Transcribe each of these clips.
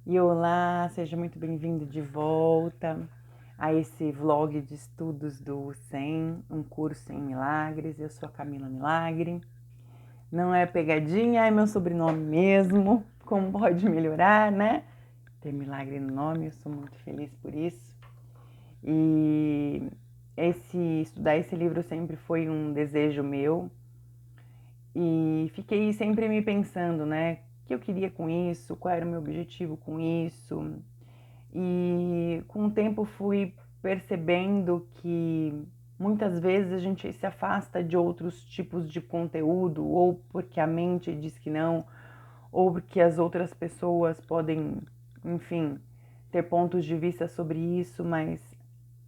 E olá, seja muito bem-vindo de volta a esse vlog de estudos do SEM, um curso em milagres. Eu sou a Camila Milagre. Não é pegadinha, é meu sobrenome mesmo. Como pode melhorar, né? Ter milagre no nome, eu sou muito feliz por isso. E estudar esse livro sempre foi um desejo meu. E fiquei sempre me pensando, né? O que eu queria com isso? Qual era o meu objetivo com isso? E com o tempo fui percebendo que muitas vezes a gente se afasta de outros tipos de conteúdo, ou porque a mente diz que não, ou porque as outras pessoas podem, enfim, ter pontos de vista sobre isso, mas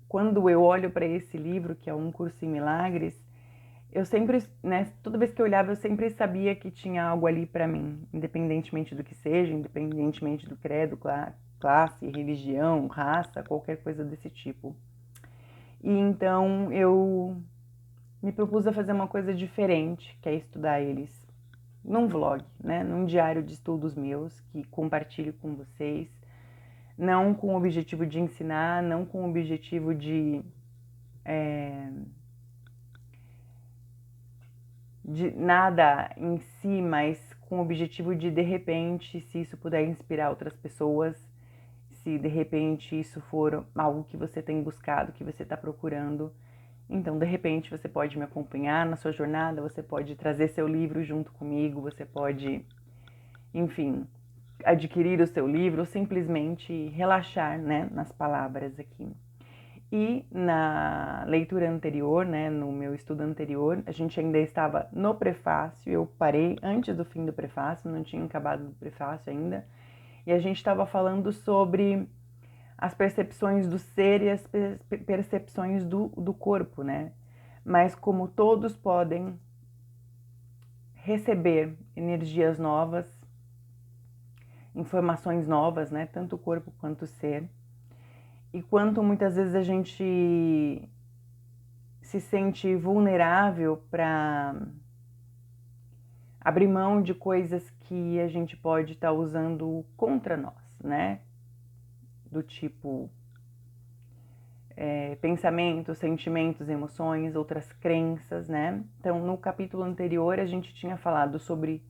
quando eu olho para esse livro, que é Um Curso em Milagres, eu sempre, né, toda vez que eu olhava, eu sempre sabia que tinha algo ali para mim, independentemente do que seja, independentemente do credo, classe, religião, raça, qualquer coisa desse tipo. E então eu me propus a fazer uma coisa diferente, que é estudar eles num vlog, né, num diário de estudos meus, que compartilho com vocês, não com o objetivo de ensinar, não com o objetivo de nada em si, mas com o objetivo de repente, se isso puder inspirar outras pessoas, se de repente isso for algo que você tem buscado, que você está procurando, então de repente você pode me acompanhar na sua jornada, você pode trazer seu livro junto comigo, você pode, enfim, adquirir o seu livro ou simplesmente relaxar, né, nas palavras aqui. E na leitura anterior, né, no meu estudo anterior, a gente ainda estava no prefácio, eu parei antes do fim do prefácio, não tinha acabado o prefácio ainda, e a gente estava falando sobre as percepções do ser e as percepções do corpo, né? Mas como todos podem receber energias novas, informações novas, né? Tanto o corpo quanto o ser, e quanto muitas vezes a gente se sente vulnerável para abrir mão de coisas que a gente pode estar usando contra nós, né? Do tipo pensamentos, sentimentos, emoções, outras crenças, né? Então, no capítulo anterior, a gente tinha falado sobre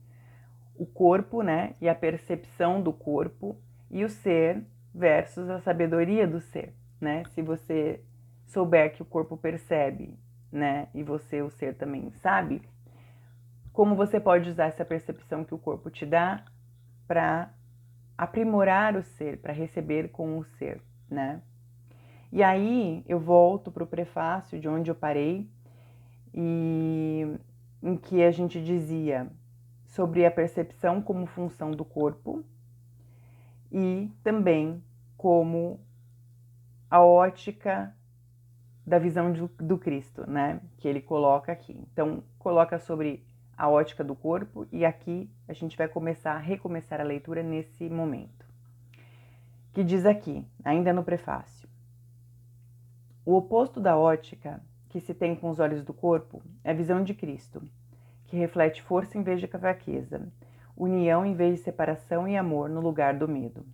o corpo, né? E a percepção do corpo e o ser versus a sabedoria do ser, né? Se você souber que o corpo percebe, né? E você, o ser, também sabe, como você pode usar essa percepção que o corpo te dá para aprimorar o ser, para receber com o ser, né? E aí eu volto para o prefácio de onde eu parei, e em que a gente dizia sobre a percepção como função do corpo e também como a ótica da visão do Cristo, né? Que ele coloca aqui. Então, coloca sobre a ótica do corpo, e aqui a gente vai recomeçar a leitura nesse momento. Que diz aqui, ainda no prefácio: o oposto da ótica que se tem com os olhos do corpo é a visão de Cristo, que reflete força em vez de fraqueza, união em vez de separação e amor no lugar do medo.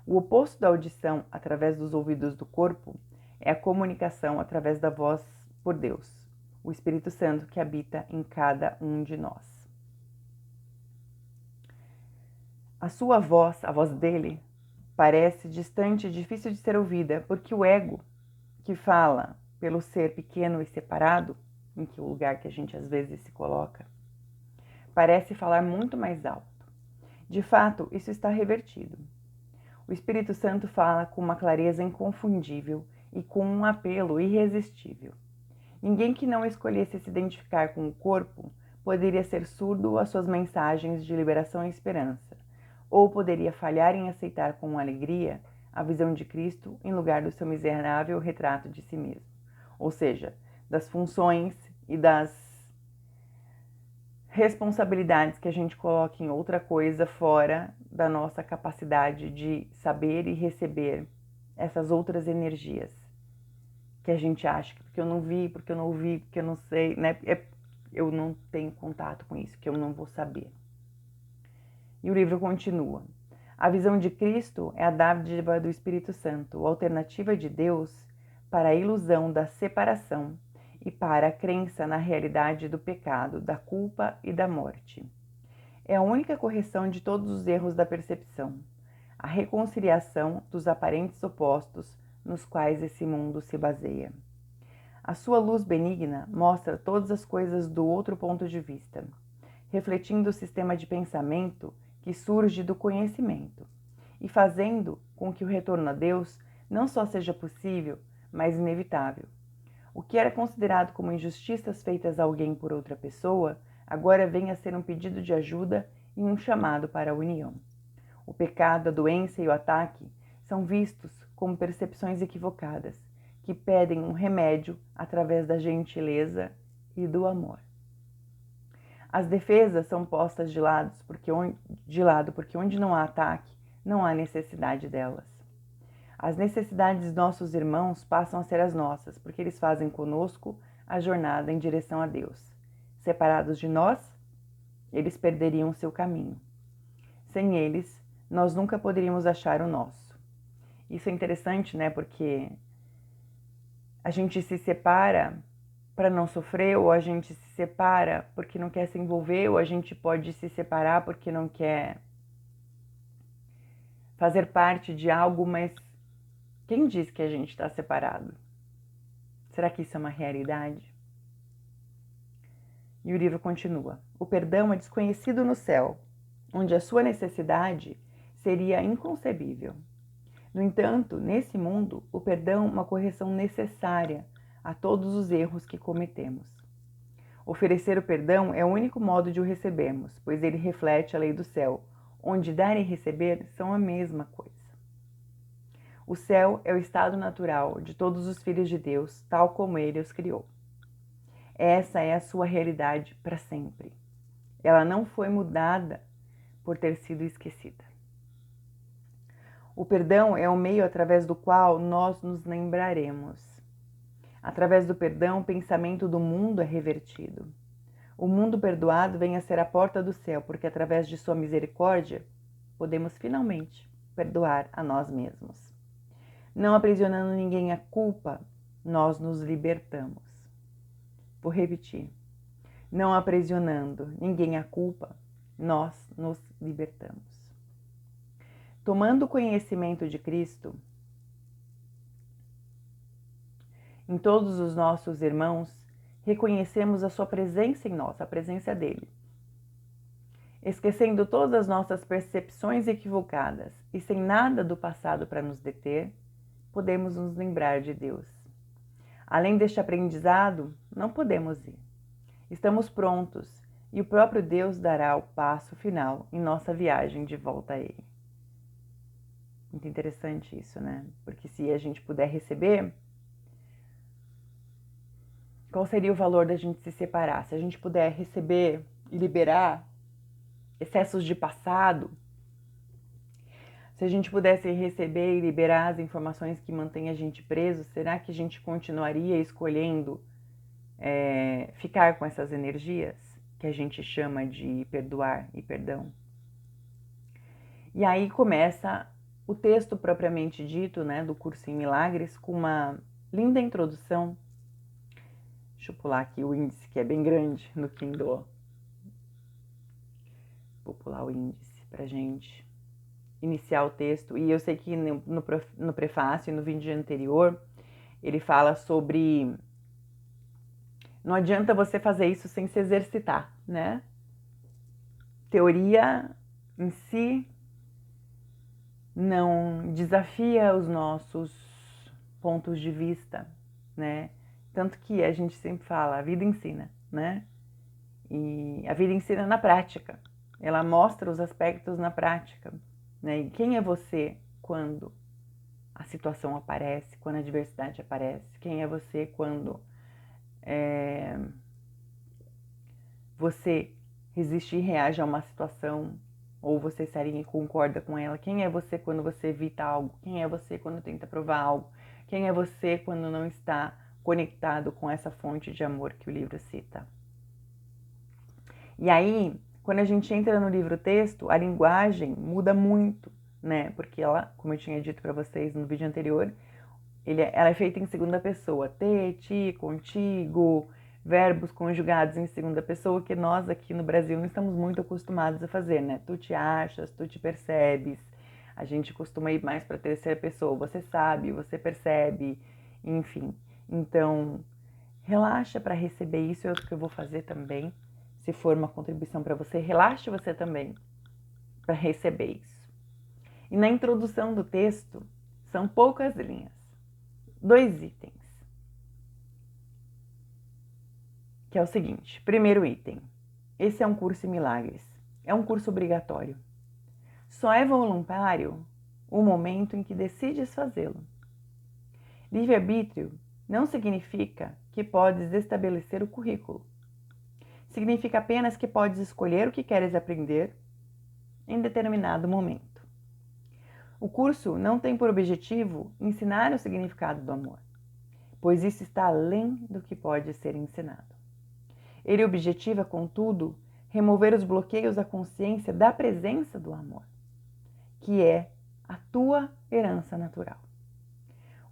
O oposto da audição através dos ouvidos do corpo é a comunicação através da voz por Deus, o Espírito Santo que habita em cada um de nós. A sua voz, a voz dele, parece distante e difícil de ser ouvida, porque o ego, que fala pelo ser pequeno e separado, em que o lugar que a gente às vezes se coloca, parece falar muito mais alto. De fato, isso está revertido. O Espírito Santo fala com uma clareza inconfundível e com um apelo irresistível. Ninguém que não escolhesse se identificar com o corpo poderia ser surdo às suas mensagens de liberação e esperança, ou poderia falhar em aceitar com alegria a visão de Cristo em lugar do seu miserável retrato de si mesmo, ou seja, das funções e das responsabilidades que a gente coloca em outra coisa fora da nossa capacidade de saber e receber essas outras energias que a gente acha que porque eu não vi, porque eu não ouvi, porque eu não sei, né? Eu não tenho contato com isso, que eu não vou saber. E o livro continua. A visão de Cristo é a dádiva do Espírito Santo, a alternativa de Deus para a ilusão da separação e para a crença na realidade do pecado, da culpa e da morte. É a única correção de todos os erros da percepção, a reconciliação dos aparentes opostos nos quais esse mundo se baseia. A sua luz benigna mostra todas as coisas do outro ponto de vista, refletindo o sistema de pensamento que surge do conhecimento e fazendo com que o retorno a Deus não só seja possível, mas inevitável. O que era considerado como injustiças feitas a alguém por outra pessoa, agora vem a ser um pedido de ajuda e um chamado para a união. O pecado, a doença e o ataque são vistos como percepções equivocadas, que pedem um remédio através da gentileza e do amor. As defesas são postas de lado porque onde não há ataque, não há necessidade delas. As necessidades de nossos irmãos passam a ser as nossas, porque eles fazem conosco a jornada em direção a Deus. Separados de nós, eles perderiam seu caminho. Sem eles, nós nunca poderíamos achar o nosso. Isso é interessante, né? Porque a gente se separa para não sofrer, ou a gente se separa porque não quer se envolver, ou a gente pode se separar porque não quer fazer parte de algo, mas quem diz que a gente está separado? Será que isso é uma realidade? E o livro continua. O perdão é desconhecido no céu, onde a sua necessidade seria inconcebível. No entanto, nesse mundo, o perdão é uma correção necessária a todos os erros que cometemos. Oferecer o perdão é o único modo de o recebermos, pois ele reflete a lei do céu, onde dar e receber são a mesma coisa. O céu é o estado natural de todos os filhos de Deus, tal como ele os criou. Essa é a sua realidade para sempre. Ela não foi mudada por ter sido esquecida. O perdão é o meio através do qual nós nos lembraremos. Através do perdão, o pensamento do mundo é revertido. O mundo perdoado vem a ser a porta do céu, porque através de sua misericórdia, podemos finalmente perdoar a nós mesmos. Não aprisionando ninguém à culpa, nós nos libertamos. Vou repetir. Não aprisionando ninguém à culpa, nós nos libertamos. Tomando o conhecimento de Cristo, em todos os nossos irmãos, reconhecemos a sua presença em nós, a presença dele. Esquecendo todas as nossas percepções equivocadas e sem nada do passado para nos deter, podemos nos lembrar de Deus. Além deste aprendizado, não podemos ir. Estamos prontos e o próprio Deus dará o passo final em nossa viagem de volta a Ele. Muito interessante isso, né? Porque se a gente puder receber, qual seria o valor da gente se separar? Se a gente puder receber e liberar excessos de passado, se a gente pudesse receber e liberar as informações que mantêm a gente preso, será que a gente continuaria escolhendo ficar com essas energias que a gente chama de perdoar e perdão? E aí começa o texto propriamente dito, né, do curso em Milagres, com uma linda introdução. Deixa eu pular aqui o índice, que é bem grande no Kindle. Vou pular o índice pra gente iniciar o texto. E eu sei que no prefácio e no vídeo anterior, ele fala sobre... Não adianta você fazer isso sem se exercitar, né? Teoria em si não desafia os nossos pontos de vista, né? Tanto que a gente sempre fala, a vida ensina, né? E a vida ensina na prática. Ela mostra os aspectos na prática, né? E quem é você quando a situação aparece, quando a adversidade aparece? Quem é você quando você resiste e reage a uma situação, ou você se alinha e concorda com ela? Quem é você quando você evita algo? Quem é você quando tenta provar algo? Quem é você quando não está conectado com essa fonte de amor que o livro cita? E aí, quando a gente entra no livro-texto, a linguagem muda muito, né? Porque ela, como eu tinha dito para vocês no vídeo anterior, ela é feita em segunda pessoa. Te, ti, contigo, verbos conjugados em segunda pessoa, que nós aqui no Brasil não estamos muito acostumados a fazer, né? Tu te achas, tu te percebes. A gente costuma ir mais para a terceira pessoa. Você sabe, você percebe, enfim. Então, relaxa para receber isso, é o que eu vou fazer também. Se for uma contribuição para você, relaxe você também para receber isso. E na introdução do texto, são poucas linhas. 2 itens. Que é o seguinte, primeiro item. Esse é um curso em milagres. É um curso obrigatório. Só é voluntário o momento em que decides fazê-lo. Livre-arbítrio não significa que podes estabelecer o currículo. Significa apenas que podes escolher o que queres aprender em determinado momento. O curso não tem por objetivo ensinar o significado do amor, pois isso está além do que pode ser ensinado. Ele objetiva, contudo, remover os bloqueios à consciência da presença do amor, que é a tua herança natural.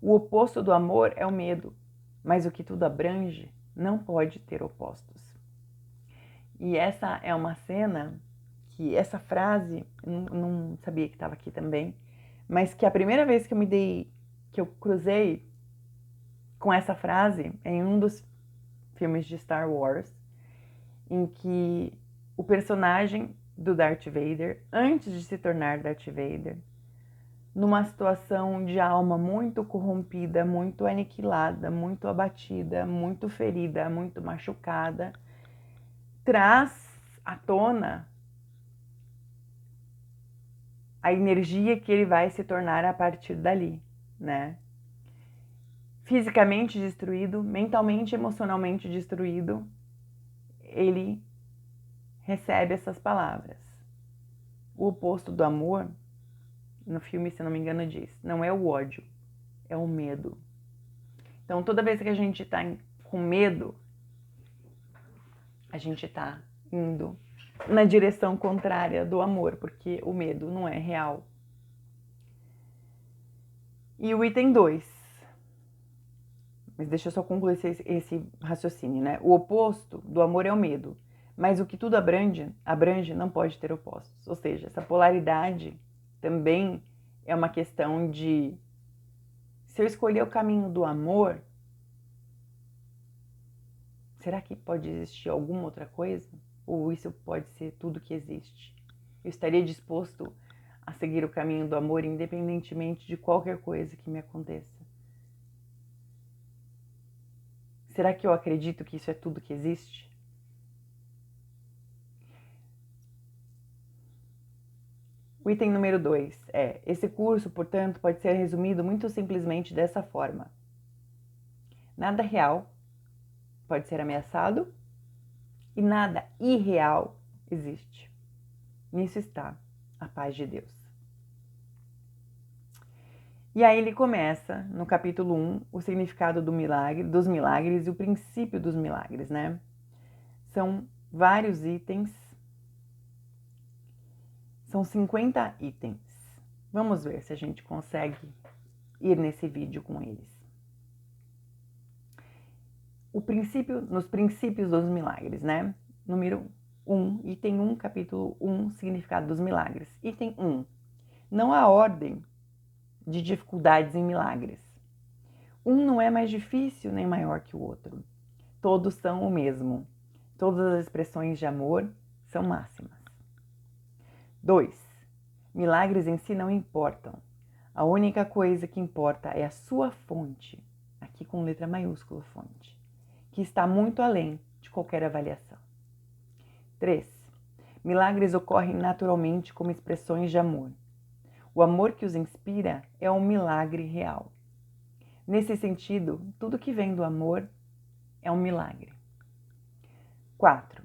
O oposto do amor é o medo, mas o que tudo abrange não pode ter opostos. E essa é uma cena que essa frase, não sabia que estava aqui também, mas que a primeira vez que eu cruzei com essa frase é em um dos filmes de Star Wars, em que o personagem do Darth Vader, antes de se tornar Darth Vader, numa situação de alma muito corrompida, muito aniquilada, muito abatida, muito ferida, muito machucada, traz à tona a energia que ele vai se tornar a partir dali, né? Fisicamente destruído, mentalmente e emocionalmente destruído, ele recebe essas palavras. O oposto do amor, no filme, se não me engano, diz, não é o ódio, é o medo. Então, toda vez que a gente está com medo, a gente está indo na direção contrária do amor, porque o medo não é real. E o item 2, mas deixa eu só concluir esse raciocínio, né? O oposto do amor é o medo, mas o que tudo abrange não pode ter opostos. Ou seja, essa polaridade também é uma questão de, se eu escolher o caminho do amor, será que pode existir alguma outra coisa? Ou isso pode ser tudo que existe? Eu estaria disposto a seguir o caminho do amor independentemente de qualquer coisa que me aconteça? Será que eu acredito que isso é tudo que existe? O item número 2 é: esse curso, portanto, pode ser resumido muito simplesmente dessa forma. Nada real pode ser ameaçado e nada irreal existe. Nisso está a paz de Deus. E aí ele começa, no capítulo 1, o significado dos milagres e o princípio dos milagres, né? São vários itens, são 50 itens. Vamos ver se a gente consegue ir nesse vídeo com eles. Nos princípios dos milagres, né? Número 1, item 1, capítulo 1, significado dos milagres. Item 1, não há ordem de dificuldades em milagres. Um não é mais difícil nem maior que o outro. Todos são o mesmo. Todas as expressões de amor são máximas. 2. Milagres em si não importam. A única coisa que importa é a sua fonte, aqui com letra maiúscula, fonte, que está muito além de qualquer avaliação. 3. Milagres ocorrem naturalmente como expressões de amor. O amor que os inspira é um milagre real. Nesse sentido, tudo que vem do amor é um milagre. 4.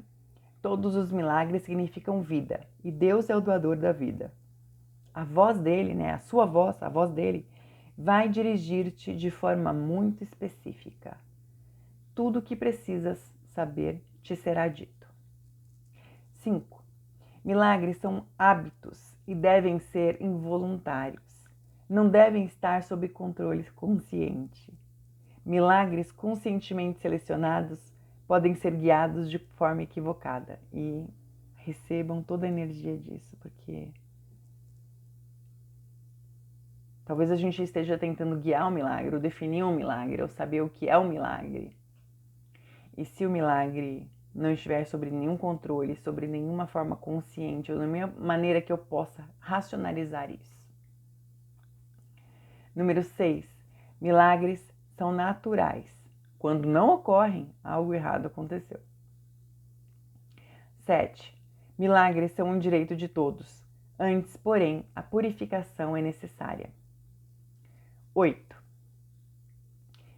Todos os milagres significam vida, e Deus é o doador da vida. A voz dele, né, a sua voz, a voz dele, vai dirigir-te de forma muito específica. Tudo o que precisas saber te será dito. 5. Milagres são hábitos e devem ser involuntários. Não devem estar sob controle consciente. Milagres conscientemente selecionados podem ser guiados de forma equivocada e recebam toda a energia disso, porque talvez a gente esteja tentando guiar o milagre, ou definir um milagre, ou saber o que é o milagre. E se o milagre não estiver sobre nenhum controle, sobre nenhuma forma consciente, ou nenhuma maneira que eu possa racionalizar isso. Número 6. Milagres são naturais. Quando não ocorrem, algo errado aconteceu. 7. Milagres são um direito de todos. Antes, porém, a purificação é necessária. 8.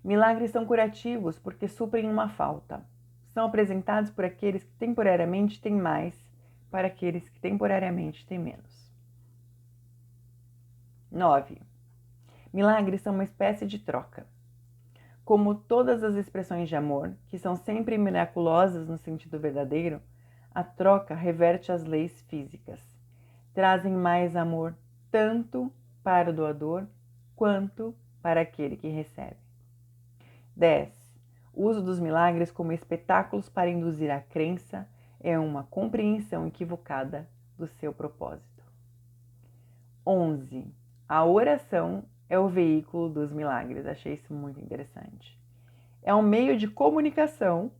Milagres são curativos porque suprem uma falta. São apresentados por aqueles que temporariamente têm mais, para aqueles que temporariamente têm menos. 9. Milagres são uma espécie de troca. Como todas as expressões de amor, que são sempre miraculosas no sentido verdadeiro, a troca reverte as leis físicas. Trazem mais amor tanto para o doador quanto para aquele que recebe. 10. O uso dos milagres como espetáculos para induzir a crença é uma compreensão equivocada do seu propósito. 11. A oração é o veículo dos milagres. Achei isso muito interessante. É um meio de comunicação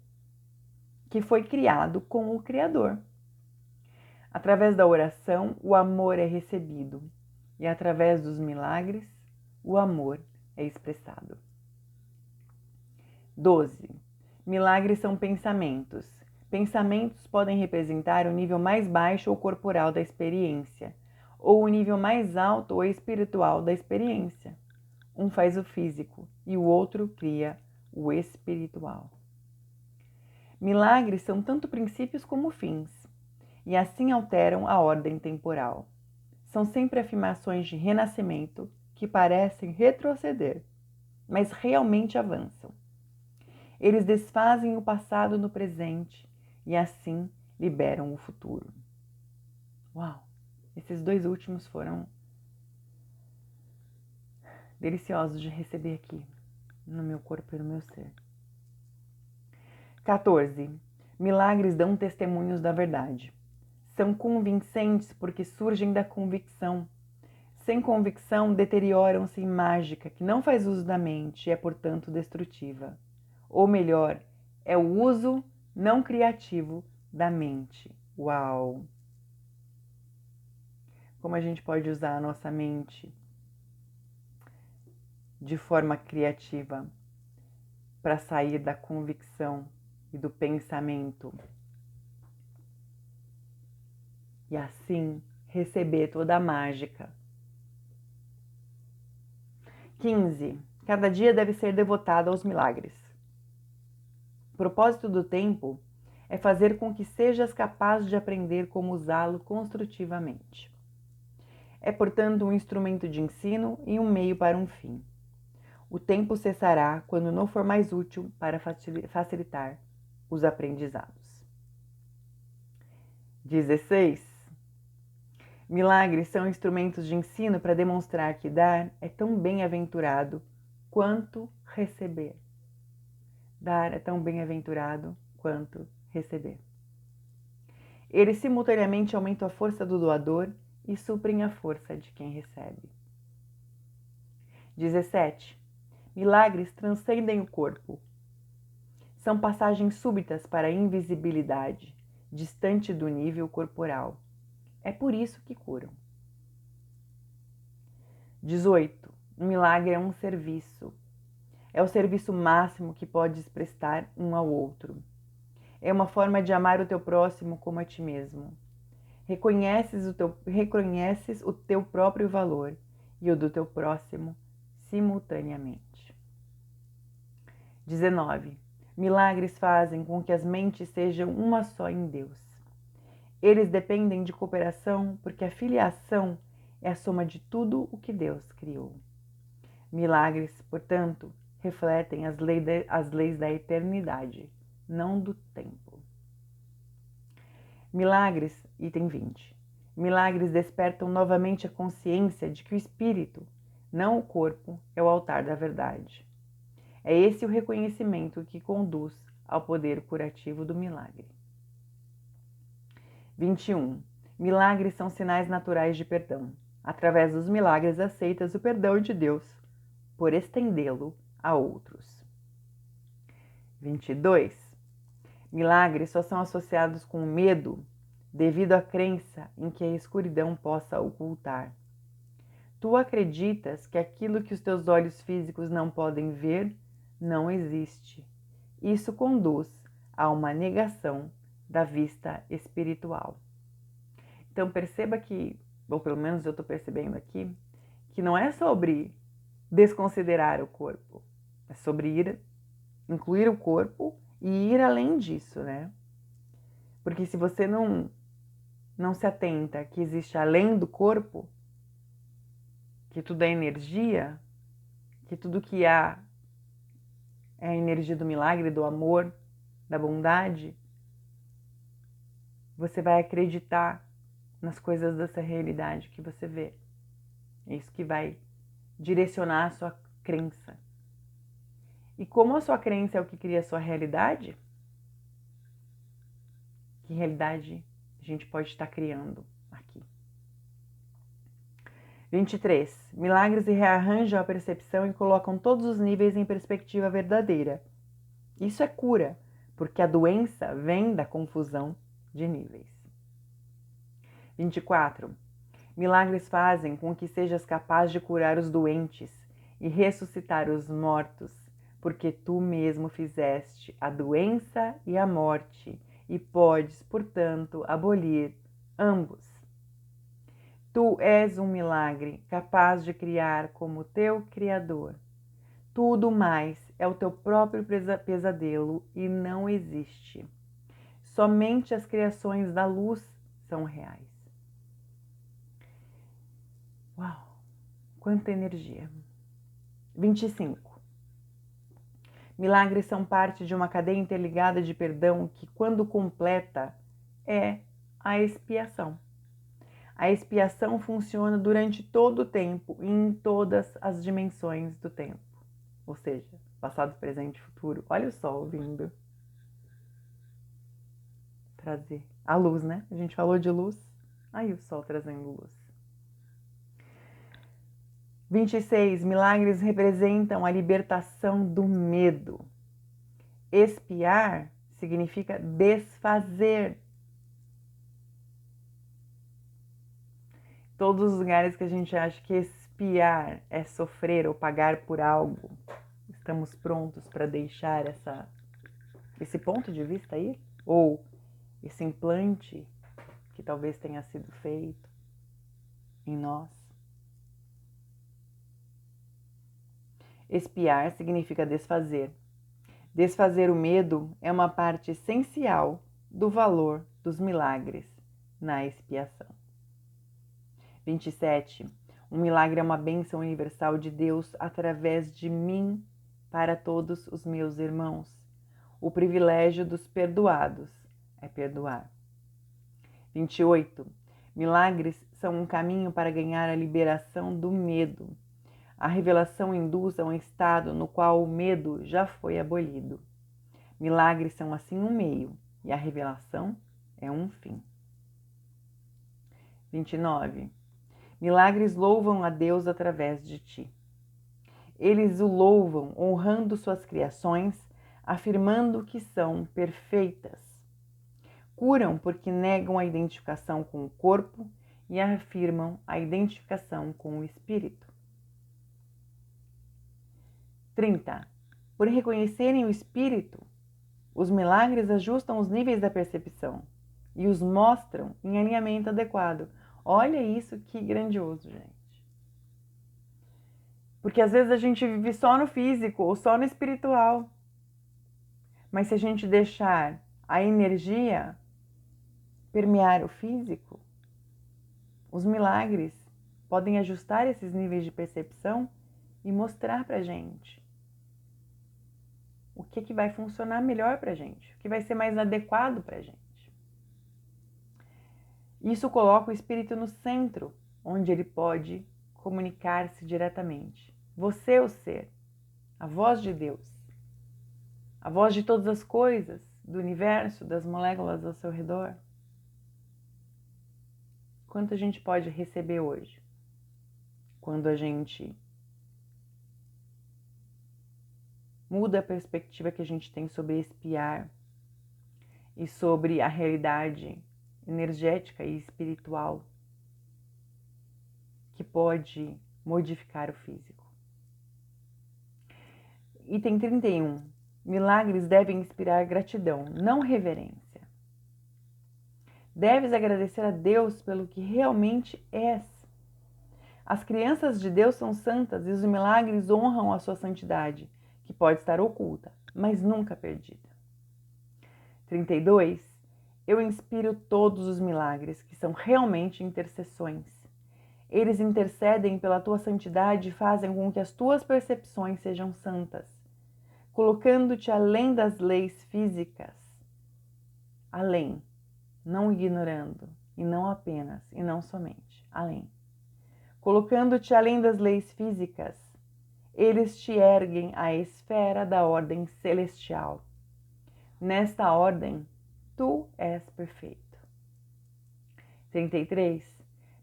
que foi criado com o Criador. Através da oração, o amor é recebido, e através dos milagres, o amor é expressado. 12. Milagres são pensamentos. Pensamentos podem representar o nível mais baixo ou corporal da experiência, ou o nível mais alto ou espiritual da experiência. Um faz o físico e o outro cria o espiritual. Milagres são tanto princípios como fins, e assim alteram a ordem temporal. São sempre afirmações de renascimento que parecem retroceder, mas realmente avançam. Eles desfazem o passado no presente e assim liberam o futuro. Uau! Esses dois últimos foram deliciosos de receber aqui, no meu corpo e no meu ser. 14. Milagres dão testemunhos da verdade. São convincentes porque surgem da convicção. Sem convicção, deterioram-se em mágica, que não faz uso da mente e é, portanto, destrutiva. Ou melhor, é o uso não criativo da mente. Uau! Como a gente pode usar a nossa mente de forma criativa para sair da convicção e do pensamento e assim receber toda a mágica. 15. Cada dia deve ser devotado aos milagres. O propósito do tempo é fazer com que sejas capaz de aprender como usá-lo construtivamente. É, portanto, um instrumento de ensino e um meio para um fim. O tempo cessará quando não for mais útil para facilitar os aprendizados. 16. Milagres são instrumentos de ensino para demonstrar que dar é tão bem-aventurado quanto receber. Dar é tão bem-aventurado quanto receber. Eles simultaneamente aumentam a força do doador e suprem a força de quem recebe. 17. Milagres transcendem o corpo. São passagens súbitas para a invisibilidade, distante do nível corporal. É por isso que curam. 18. Um milagre é um serviço. É o serviço máximo que podes prestar um ao outro. É uma forma de amar o teu próximo como a ti mesmo. Reconheces o teu próprio valor e o do teu próximo simultaneamente. 19. Milagres fazem com que as mentes sejam uma só em Deus. Eles dependem de cooperação porque a filiação é a soma de tudo o que Deus criou. Milagres, portanto, refletem as leis da eternidade, não do tempo. Milagres, item 20. Milagres despertam novamente a consciência de que o espírito, não o corpo, é o altar da verdade. É esse o reconhecimento que conduz ao poder curativo do milagre. 21. Milagres são sinais naturais de perdão. Através dos milagres aceitas o perdão de Deus, por estendê-lo a outros. 22. Milagres só são associados com medo devido à crença em que a escuridão possa ocultar. Tu acreditas que aquilo que os teus olhos físicos não podem ver não existe. Isso conduz a uma negação da vista espiritual. Então perceba que, ou pelo menos eu estou percebendo aqui, que não é sobre desconsiderar o corpo, é sobre incluir o corpo e ir além disso, né? Porque se você não se atenta que existe além do corpo, que tudo é energia, que tudo que há é a energia do milagre, do amor, da bondade, você vai acreditar nas coisas dessa realidade que você vê. É isso que vai direcionar a sua crença. E como a sua crença é o que cria a sua realidade, que realidade a gente pode estar criando aqui? 23. Milagres rearranjam a percepção e colocam todos os níveis em perspectiva verdadeira. Isso é cura, porque a doença vem da confusão de níveis. 24. Milagres fazem com que sejas capaz de curar os doentes e ressuscitar os mortos, porque tu mesmo fizeste a doença e a morte e podes, portanto, abolir ambos. Tu és um milagre capaz de criar como teu Criador. Tudo mais é o teu próprio pesadelo e não existe. Somente as criações da luz são reais. Uau! Quanta energia! 25. Milagres são parte de uma cadeia interligada de perdão que, quando completa, é a expiação. A expiação funciona durante todo o tempo e em todas as dimensões do tempo. Ou seja, passado, presente e futuro. Olha o sol vindo trazer a luz, né? A gente falou de luz, aí o sol trazendo luz. 26. Milagres representam a libertação do medo. Expiar significa desfazer. Todos os lugares que a gente acha que expiar é sofrer ou pagar por algo, estamos prontos para deixar esse ponto de vista aí? Ou esse implante que talvez tenha sido feito em nós? Expiar significa desfazer. Desfazer o medo é uma parte essencial do valor dos milagres na expiação. 27. Um milagre é uma bênção universal de Deus através de mim para todos os meus irmãos. O privilégio dos perdoados é perdoar. 28. Milagres são um caminho para ganhar a liberação do medo. A revelação induz a um estado no qual o medo já foi abolido. Milagres são assim um meio e a revelação é um fim. 29. Milagres louvam a Deus através de ti. Eles o louvam honrando suas criações, afirmando que são perfeitas. Curam porque negam a identificação com o corpo e afirmam a identificação com o espírito. 30. Por reconhecerem o espírito, os milagres ajustam os níveis da percepção e os mostram em alinhamento adequado. Olha isso, que grandioso, gente. Porque às vezes a gente vive só no físico ou só no espiritual. Mas se a gente deixar a energia permear o físico, os milagres podem ajustar esses níveis de percepção e mostrar pra gente o que vai funcionar melhor pra gente, o que vai ser mais adequado pra gente. Isso coloca o espírito no centro, onde ele pode comunicar-se diretamente. Você é o ser, a voz de Deus, a voz de todas as coisas, do universo, das moléculas ao seu redor. Quanto a gente pode receber hoje? Quando a gente muda a perspectiva que a gente tem sobre espiar e sobre a realidade energética e espiritual que pode modificar o físico. Item 31. Milagres devem inspirar gratidão, não reverência. Deves agradecer a Deus pelo que realmente és. As crianças de Deus são santas e os milagres honram a sua santidade, que pode estar oculta, mas nunca perdida. 32. Eu inspiro todos os milagres, que são realmente intercessões. Eles intercedem pela tua santidade e fazem com que as tuas percepções sejam santas, colocando-te além das leis físicas. Além, não ignorando, e não apenas, e não somente, além. Colocando-te além das leis físicas, eles te erguem à esfera da ordem celestial. Nesta ordem, tu és perfeito. 33.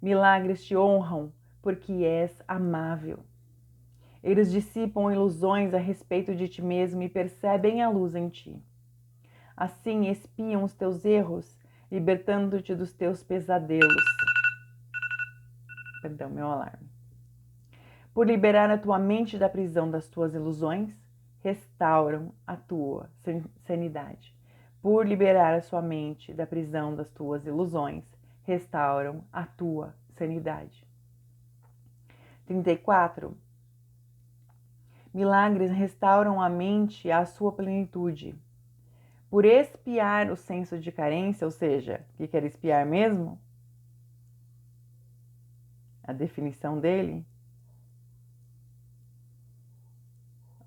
Milagres te honram porque és amável. Eles dissipam ilusões a respeito de ti mesmo e percebem a luz em ti. Assim espiam os teus erros, libertando-te dos teus pesadelos. Perdão, meu alarme. Por liberar a tua mente da prisão das tuas ilusões, restauram a tua sanidade. Por liberar a sua mente da prisão das tuas ilusões, restauram a tua sanidade. 34. Milagres restauram a mente à sua plenitude. Por expiar o senso de carência, ou seja, o que quer expiar mesmo? A definição dele,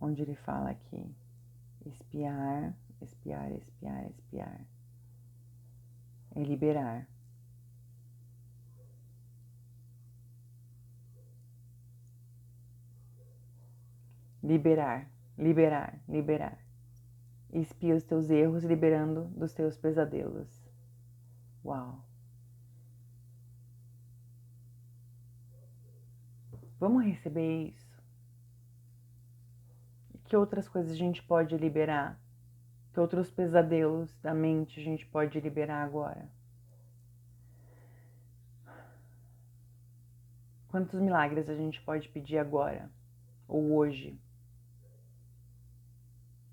onde ele fala aqui, expiar, expiar, expiar, expiar, é liberar. Liberar, liberar, liberar. Expia os teus erros, liberando dos teus pesadelos. Uau! Vamos receber isso? Que outras coisas a gente pode liberar? Que outros pesadelos da mente a gente pode liberar agora? Quantos milagres a gente pode pedir agora? Ou hoje?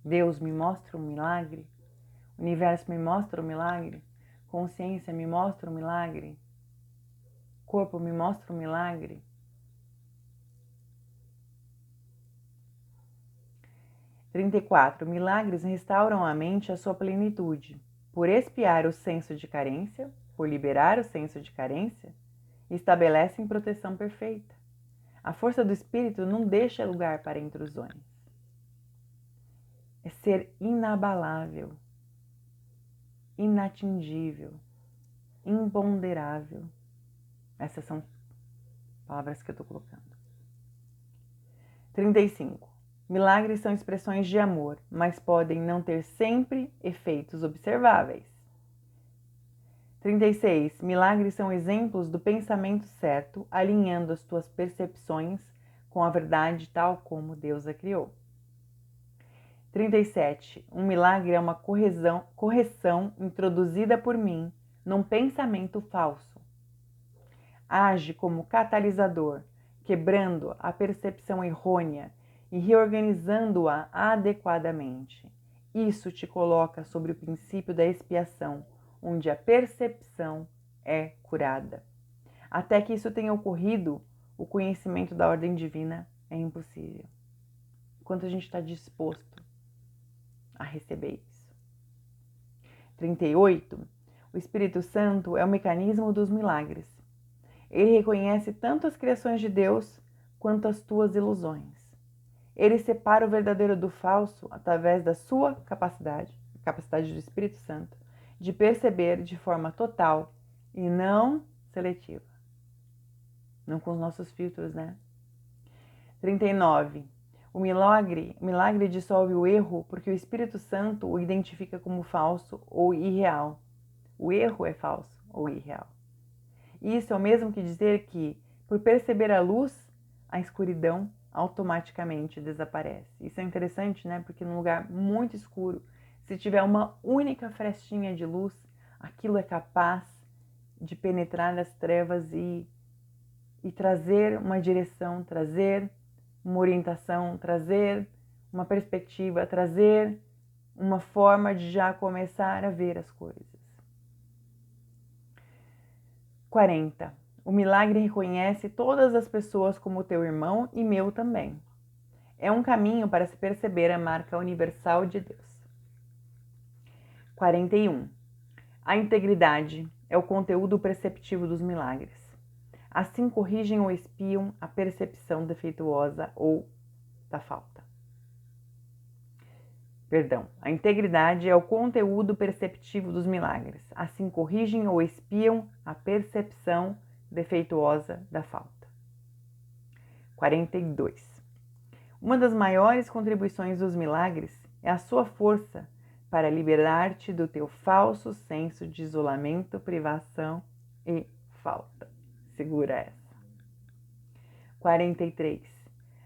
Deus me mostra um milagre? O universo me mostra um milagre? Consciência me mostra um milagre? Corpo me mostra um milagre? 34. Milagres restauram a mente à sua plenitude. Por expiar o senso de carência, por liberar o senso de carência, estabelecem proteção perfeita. A força do espírito não deixa lugar para intrusões. É ser inabalável, inatingível, imponderável. Essas são palavras que eu estou colocando. 35. Milagres são expressões de amor, mas podem não ter sempre efeitos observáveis. 36. Milagres são exemplos do pensamento certo, alinhando as tuas percepções com a verdade tal como Deus a criou. 37. Um milagre é uma correção introduzida por mim num pensamento falso. Age como catalisador, quebrando a percepção errônea e reorganizando-a adequadamente. Isso te coloca sobre o princípio da expiação, onde a percepção é curada. Até que isso tenha ocorrido, o conhecimento da ordem divina é impossível. Enquanto a gente está disposto a receber isso. 38. O Espírito Santo é o mecanismo dos milagres. Ele reconhece tanto as criações de Deus quanto as tuas ilusões. Ele separa o verdadeiro do falso através da sua capacidade do Espírito Santo, de perceber de forma total e não seletiva. Não com os nossos filtros, né? 39. O milagre dissolve o erro porque o Espírito Santo o identifica como falso ou irreal. O erro é falso ou irreal. Isso é o mesmo que dizer que, por perceber a luz, a escuridão automaticamente desaparece. Isso é interessante, né? Porque num lugar muito escuro, se tiver uma única frestinha de luz, aquilo é capaz de penetrar nas trevas e trazer uma direção, trazer uma orientação, trazer uma perspectiva, trazer uma forma de já começar a ver as coisas. 40. O milagre reconhece todas as pessoas como teu irmão e meu também. É um caminho para se perceber a marca universal de Deus. 41. A integridade é o conteúdo perceptivo dos milagres. Assim corrigem ou espiam a percepção defeituosa ou da falta. A integridade é o conteúdo perceptivo dos milagres. Assim corrigem ou espiam a percepção defeituosa da falta. 42. Uma das maiores contribuições dos milagres é a sua força para liberar-te do teu falso senso de isolamento, privação e falta. Segura essa. 43.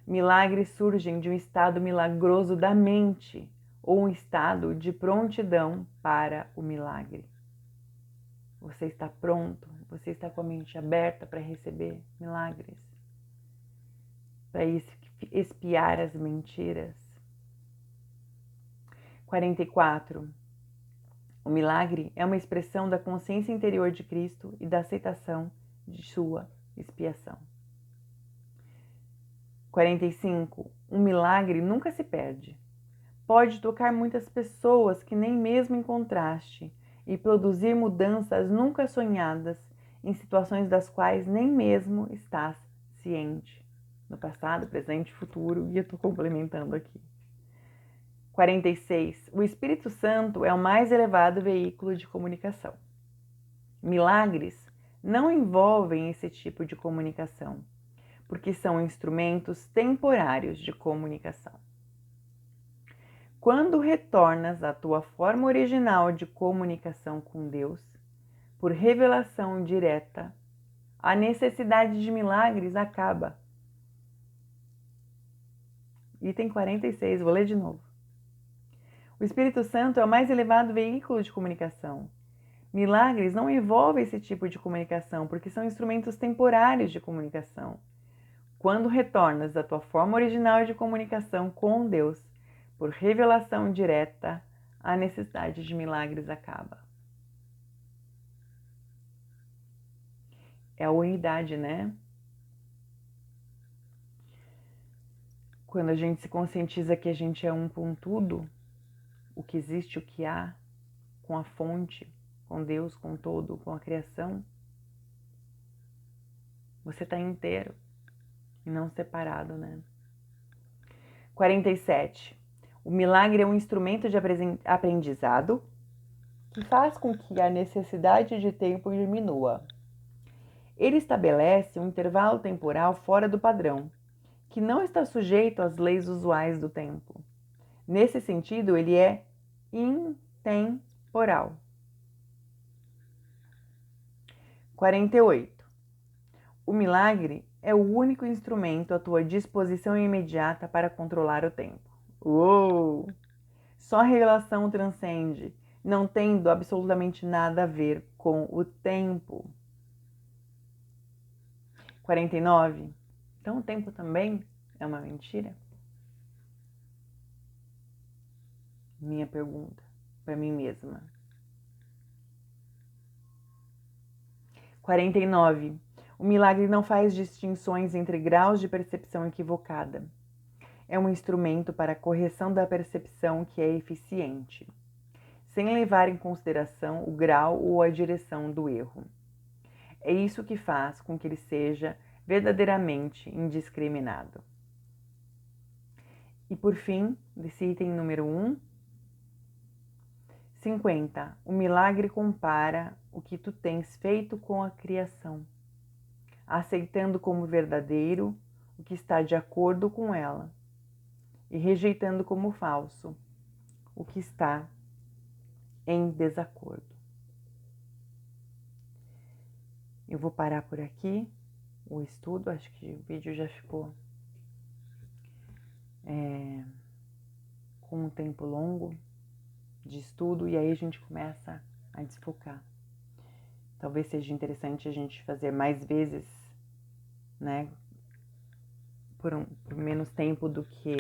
Milagres surgem de um estado milagroso da mente ou um estado de prontidão para o milagre. Você está pronto? Você está com a mente aberta para receber milagres? Para espiar as mentiras? 44. O milagre é uma expressão da consciência interior de Cristo e da aceitação de sua expiação. 45. Um milagre nunca se perde. Pode tocar muitas pessoas que nem mesmo encontraste e produzir mudanças nunca sonhadas em situações das quais nem mesmo estás ciente. No passado, presente e futuro, e eu estou complementando aqui. 46. O Espírito Santo é o mais elevado veículo de comunicação. Milagres não envolvem esse tipo de comunicação, porque são instrumentos temporários de comunicação. Quando retornas à tua forma original de comunicação com Deus, por revelação direta, a necessidade de milagres acaba. Item 46, vou ler de novo. O Espírito Santo é o mais elevado veículo de comunicação. Milagres não envolvem esse tipo de comunicação, porque são instrumentos temporários de comunicação. Quando retornas à tua forma original de comunicação com Deus, por revelação direta, a necessidade de milagres acaba. É a unidade, né? Quando a gente se conscientiza que a gente é um com tudo, o que existe, o que há, com a fonte, com Deus, com todo, com a criação, você está inteiro e não separado, né? 47. O milagre é um instrumento de aprendizado que faz com que a necessidade de tempo diminua. Ele estabelece um intervalo temporal fora do padrão, que não está sujeito às leis usuais do tempo. Nesse sentido, ele é intemporal. 48. O milagre é o único instrumento à tua disposição imediata para controlar o tempo. Uou! Só a revelação transcende, não tendo absolutamente nada a ver com o tempo. 49. Então o tempo também é uma mentira? Minha pergunta para mim mesma. 49. O milagre não faz distinções entre graus de percepção equivocada. É um instrumento para a correção da percepção que é eficiente, sem levar em consideração o grau ou a direção do erro. É isso que faz com que ele seja verdadeiramente indiscriminado. E por fim, desse item número 1, 50. O milagre compara o que tu tens feito com a criação, aceitando como verdadeiro o que está de acordo com ela e rejeitando como falso o que está em desacordo. Eu vou parar por aqui o estudo, acho que o vídeo já ficou com um tempo longo de estudo, e aí a gente começa a desfocar. Talvez seja interessante a gente fazer mais vezes, né, por menos tempo do que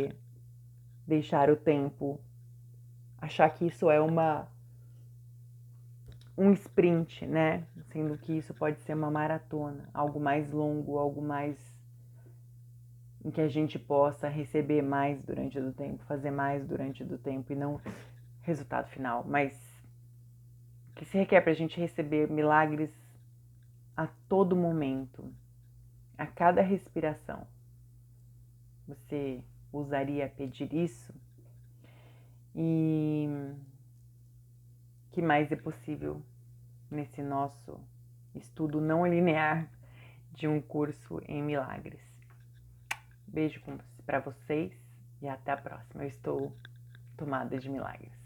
deixar o tempo, achar que isso é um sprint, né, sendo que isso pode ser uma maratona, algo mais longo, algo mais em que a gente possa receber mais durante o tempo, fazer mais durante o tempo e não resultado final, mas que se requer para a gente receber milagres a todo momento, a cada respiração. Você ousaria pedir isso? E que mais é possível nesse nosso estudo não linear de um curso em milagres? Beijo para vocês e até a próxima. Eu estou tomada de milagres.